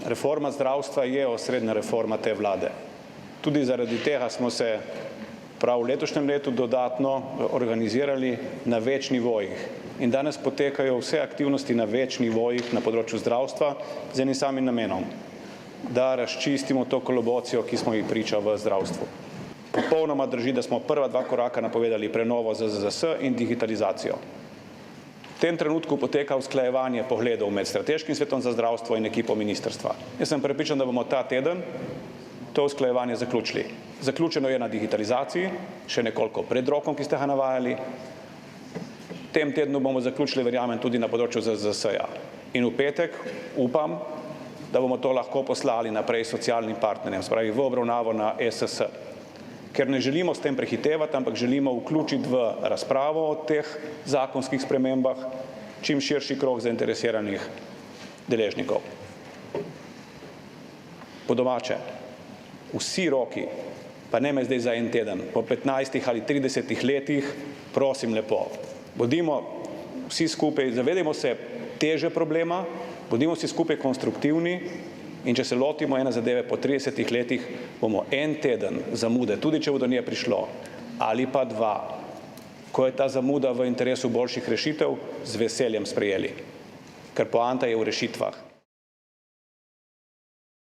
Reforma zdravstva je osrednja reforma te vlade. Tudi zaradi tega smo se prav v letošnjem letu dodatno organizirali na več nivojih. In danes potekajo vse aktivnosti na več nivojih na področju zdravstva z enim samim namenom, da razčistimo to kolobocijo, ki smo ji priča v zdravstvu. Popolnoma drži, da smo prva dva koraka napovedali prenovo ZZZS in digitalizacijo. V tem trenutku poteka usklajevanje pogledov med Strateškim svetom za zdravstvo in ekipo ministrstva. Jaz sem prepričan, da bomo ta teden to usklajevanje zaključili. Zaključeno je na digitalizaciji, še nekoliko pred rokom, ki ste ga navajali. V tem tednu bomo zaključili, verjamem, tudi na področju ZZZS-ja. In v petek upam, da bomo to lahko poslali naprej socialnim partnerjem, se pravi v obravnavo na ESS. Ker ne želimo s tem prehitevati, ampak želimo vključiti v razpravo o teh zakonskih spremembah čim širši krog zainteresiranih deležnikov. Po domače, vsi roki, pa ne me zdaj za en teden, po 15 ali 30 letih, prosim lepo, bodimo vsi skupaj, zavedajmo se teže problema, bodimo vsi skupaj konstruktivni in če se lotimo ene zadeve po 30 letih, bomo en teden zamude, tudi če bo do nje prišlo, ali pa dva, ko je ta zamuda v interesu boljših rešitev, z veseljem sprejeli. Ker poanta je v rešitvah.